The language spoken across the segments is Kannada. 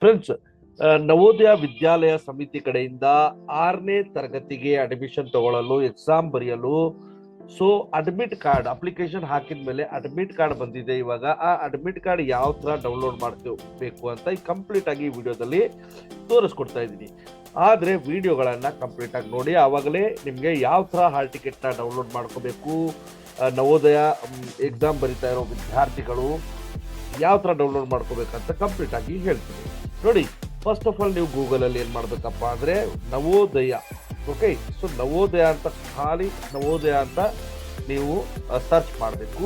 ಫ್ರೆಂಡ್ಸ್, ನವೋದಯ ವಿದ್ಯಾಲಯ ಸಮಿತಿ ಕಡೆಯಿಂದ 6ನೇ ತರಗತಿಗೆ ಅಡ್ಮಿಷನ್ ತಗೊಳ್ಳಲು ಎಕ್ಸಾಮ್ ಬರೆಯಲು ಅಡ್ಮಿಟ್ ಕಾರ್ಡ್ ಅಪ್ಲಿಕೇಶನ್ ಹಾಕಿದ ಮೇಲೆ ಅಡ್ಮಿಟ್ ಕಾರ್ಡ್ ಬಂದಿದೆ. ಇವಾಗ ಆ ಅಡ್ಮಿಟ್ ಕಾರ್ಡ್ ಯಾವ ತರ ಡೌನ್ಲೋಡ್ ಮಾಡ್ಕೋಬೇಕು ಅಂತ ಈ ಕಂಪ್ಲೀಟ್ ಆಗಿ ಈ ವಿಡಿಯೋದಲ್ಲಿ ತೋರಿಸ್ಕೊಡ್ತಾ ಇದ್ದೀನಿ. ಆದ್ರೆ ವಿಡಿಯೋಗಳನ್ನ ಕಂಪ್ಲೀಟ್ ಆಗಿ ನೋಡಿ, ಆವಾಗಲೇ ನಿಮ್ಗೆ ಯಾವ ತರ ಹಾಲ್ ಟಿಕೆಟ್ ನ ಡೌನ್ಲೋಡ್ ಮಾಡ್ಕೋಬೇಕು, ನವೋದಯ ಎಕ್ಸಾಮ್ ಬರಿತಾ ಇರೋ ವಿದ್ಯಾರ್ಥಿಗಳು ಯಾವ ತರ ಡೌನ್ಲೋಡ್ ಮಾಡ್ಕೋಬೇಕಂತ ಕಂಪ್ಲೀಟ್ ಆಗಿ ಹೇಳ್ತೀನಿ ನೋಡಿ. ಫಸ್ಟ್ ಆಫ್ ಆಲ್ ನೀವು ಗೂಗಲ್ ಅಲ್ಲಿ ಏನ್ ಮಾಡ್ಬೇಕಪ್ಪ ಅಂದ್ರೆ ನವೋದಯ, ಓಕೆ, ಸೊ ನವೋದಯ ಅಂತ ಖಾಲಿ ನವೋದಯ ಅಂತ ನೀವು ಸರ್ಚ್ ಮಾಡಬೇಕು.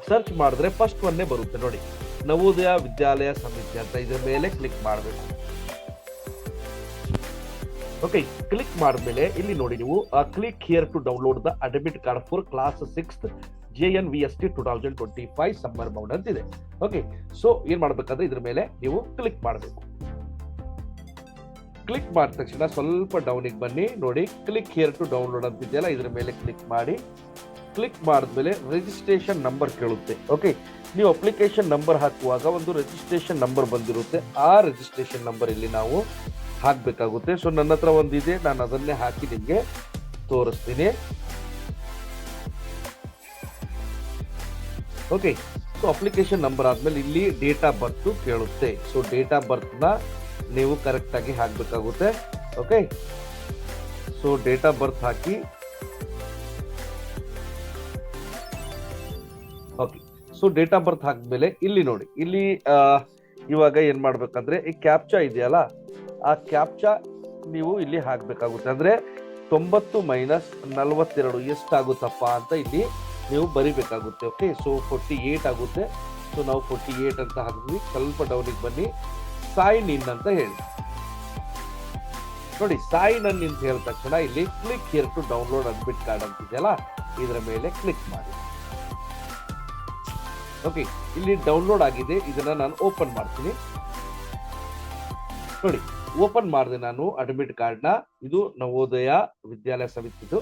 ಸರ್ಚ್ ಮಾಡಿದ್ರೆ ಫಸ್ಟ್ ಒನ್ನೇ ಬರುತ್ತೆ ನೋಡಿ, ನವೋದಯ ವಿದ್ಯಾಲಯ ಸಮಿತಿ ಅಂತ. ಇದ್ರ ಮೇಲೆ ಕ್ಲಿಕ್ ಮಾಡಬೇಕು. ಓಕೆ, ಕ್ಲಿಕ್ ಮಾಡಿದ್ಮೇಲೆ ಇಲ್ಲಿ ನೋಡಿ ನೀವು click here to download the admit card for class 6th JNVST 2025 summer bound ಅಂತಿದೆ. ಓಕೆ, ಸೊ ಏನ್ ಮಾಡ್ಬೇಕಂದ್ರೆ ಇದ್ರ ಮೇಲೆ ನೀವು ಕ್ಲಿಕ್ ಮಾಡಬೇಕು. ಕ್ಲಿಕ್ ಮಾಡಿದ ತಕ್ಷಣ ಸ್ವಲ್ಪ ಡೌನಿಗೆ ಬನ್ನಿ, ನೋಡಿ ಕ್ಲಿಕ್ ಹಿಯರ್ ಟು ಡೌನ್ಲೋಡ್ ಅಂತಿದೆಯಲ್ಲ, ಇದ್ರ ಮೇಲೆ ಕ್ಲಿಕ್ ಮಾಡಿ. ಕ್ಲಿಕ್ ಮಾಡಿದ್ಮೇಲೆ ರಿಜಿಸ್ಟ್ರೇಷನ್ ನಂಬರ್ ಕೇಳುತ್ತೆ. ಓಕೆ, ನೀವು ಅಪ್ಲಿಕೇಶನ್ ನಂಬರ್ ಹಾಕುವಾಗ ಒಂದು ರಿಜಿಸ್ಟ್ರೇಷನ್ ನಂಬರ್ ಬಂದಿರುತ್ತೆ, ಆ ರಿಜಿಸ್ಟ್ರೇಷನ್ ನಂಬರ್ ಇಲ್ಲಿ ನಾವು ಹಾಕ್ಬೇಕಾಗುತ್ತೆ. ಸೊ ನನ್ನ ಹತ್ರ ಒಂದಿದೆ, ನಾನು ಅದನ್ನೇ ಹಾಕಿ ನಿಮ್ಗೆ ತೋರಿಸ್ತೀನಿ. ಓಕೆ, ಸೊ ಅಪ್ಲಿಕೇಶನ್ ನಂಬರ್ ಆದ್ಮೇಲೆ ಇಲ್ಲಿ ಡೇಟ್ ಆಫ್ ಬರ್ತ್ ಕೇಳುತ್ತೆ. ಸೊ ಡೇಟ್ ಆಫ್ ಬರ್ತ್ ನ ನೀವು ಕರೆಕ್ಟ್ ಆಗಿ ಹಾಕ್ಬೇಕಾಗುತ್ತೆ. Okay, so date of birth ಹಾಕಿ. Okay, so date of birth ಹಾಕಿದ್ಮೇಲೆ ಇಲ್ಲಿ ನೋಡಿ, ಇಲ್ಲಿ ಇವಾಗ ಏನ್ ಮಾಡ್ಬೇಕಂದ್ರೆ ಈ ಕ್ಯಾಪ್ಚಾ ಇದೆಯಲ್ಲ, ಆ ಕ್ಯಾಪ್ಚಾ ನೀವು ಇಲ್ಲಿ ಹಾಕ್ಬೇಕಾಗುತ್ತೆ. ಅಂದ್ರೆ 90 ಮೈನಸ್ 42 ಎಷ್ಟಾಗುತ್ತಪ್ಪ ಅಂತ ಇಲ್ಲಿ ನೀವು ಬರಿಬೇಕಾಗುತ್ತೆ. ಓಕೆ, ಸೊ 48 ಆಗುತ್ತೆ. ಸೊ ನಾವು 48 ಅಂತ ಹಾಕಿದ್ವಿ. ಸ್ವಲ್ಪ ಡೌನಿಗೆ ಬನ್ನಿ, ಸೈನ್ ಇನ್ ಅಂತ ಹೇಳಿ ನೋಡಿ. ಸೈನ್ ಇನ್ ಅಂತ ಹೇಳಿದ ತಕ್ಷಣ ಇಲ್ಲಿ click here to download admit card ಅಂತಿದೆಯಲ್ಲ, ಇದರ ಮೇಲೆ ಕ್ಲಿಕ್ ಮಾಡಿ. ಓಕೆ, ಇಲ್ಲಿ ಡೌನ್ಲೋಡ್ ಆಗಿದೆ, ಇದನ್ನ ನಾನು ಓಪನ್ ಮಾಡ್ತೀನಿ ನೋಡಿ. ಓಪನ್ ಮಾಡಿದೆ ನಾನು ಅಡ್ಮಿಟ್ ಕಾರ್ಡ್ ನ. ಇದು Navodaya Vidyalaya ಸಮಿತಿದು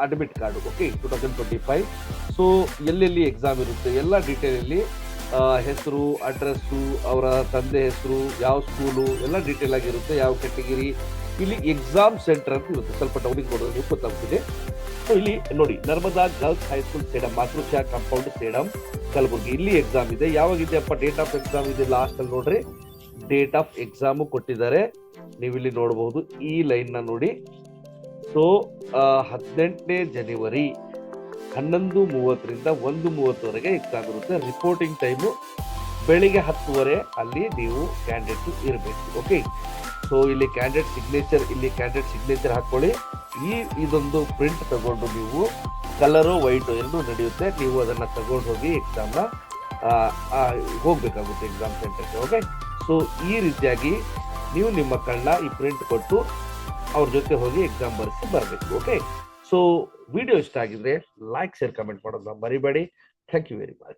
admit card. Okay, 2025. So ಎಲ್ಲೆಲ್ಲಿ ಎಕ್ಸಾಮ್ ಇರುತ್ತೆ ಎಲ್ಲ ಡೀಟೇಲ್ ಇಲ್ಲಿ, ಹೆಸರು, ಅಡ್ರೆಸ್ಸು, ಅವರ ತಂದೆ ಹೆಸರು, ಯಾವ ಸ್ಕೂಲು ಎಲ್ಲ ಡೀಟೇಲ್ ಆಗಿರುತ್ತೆ, ಯಾವ ಕ್ಯಾಟಗಿರಿ. ಇಲ್ಲಿ ಎಕ್ಸಾಮ್ ಸೆಂಟರ್ ಅಂತ ಇರುತ್ತೆ, ಸ್ವಲ್ಪ ಡೌನಿಂಗ್ ನೋಡಿದ್ರೆ ನೀವು ಗೊತ್ತಾಗ್ತಿದೆ. ಸೊ ಇಲ್ಲಿ ನೋಡಿ, ನರ್ಮದಾ ಗರ್ಲ್ಸ್ ಹೈಸ್ಕೂಲ್ ಸೇಡಂ, ಮಾತೃಶಾ ಕಾಂಪೌಂಡ್ ಸೇಡಂ, ಕಲಬುರಗಿ. ಇಲ್ಲಿ ಎಕ್ಸಾಮ್ ಇದೆ. ಯಾವಾಗಿದೆ ಅಪ್ಪ ಡೇಟ್ ಆಫ್ ಎಕ್ಸಾಮ್ ಇದೆ ಲಾಸ್ಟ್ ಅಲ್ಲಿ ನೋಡ್ರಿ, ಡೇಟ್ ಆಫ್ ಎಕ್ಸಾಮು ಕೊಟ್ಟಿದ್ದಾರೆ. ನೀವು ಇಲ್ಲಿ ನೋಡಬಹುದು ಈ ಲೈನ್ ನ ನೋಡಿ. ಸೊ 18ನೇ ಜನವರಿ 11:30 ರಿಂದ 1:30 ಎಕ್ಸಾಮ್ ಇರುತ್ತೆ. ರಿಪೋರ್ಟಿಂಗ್ ಟೈಮು ಬೆಳಿಗ್ಗೆ 10:00 ಅಲ್ಲಿ ನೀವು ಕ್ಯಾಂಡಿಡೇಟ್ ಇರಬೇಕು. ಓಕೆ, ಸೊ ಇಲ್ಲಿ ಕ್ಯಾಂಡಿಡೇಟ್ ಸಿಗ್ನೇಚರ್ ಹಾಕೊಳ್ಳಿ. ಇದೊಂದು ಪ್ರಿಂಟ್ ತಗೊಂಡು ನೀವು, ಕಲರು ವೈಟ್ ಎರಡು ನಡೆಯುತ್ತೆ, ನೀವು ಅದನ್ನ ತಗೊಂಡು ಹೋಗಿ ಎಕ್ಸಾಮ್ ನ ಹೋಗ್ಬೇಕಾಗುತ್ತೆ ಎಕ್ಸಾಮ್ ಸೆಂಟರ್ಗೆ. ಓಕೆ, ಸೊ ಈ ರೀತಿಯಾಗಿ ನೀವು ನಿಮ್ಮ ಮಕ್ಕಳನ್ನ ಈ ಪ್ರಿಂಟ್ ಕೊಟ್ಟು ಅವ್ರ ಜೊತೆ ಹೋಗಿ ಎಕ್ಸಾಮ್ ಬರೆಸಿ ಬರಬೇಕು. ಓಕೆ, ಸೊ ವಿಡಿಯೋ ಇಷ್ಟ ಆಗಿದ್ರೆ ಲೈಕ್, ಶೇರ್, ಕಮೆಂಟ್ ಮಾಡೋದನ್ನ ಮರಿಬೇಡಿ. Thank you very much.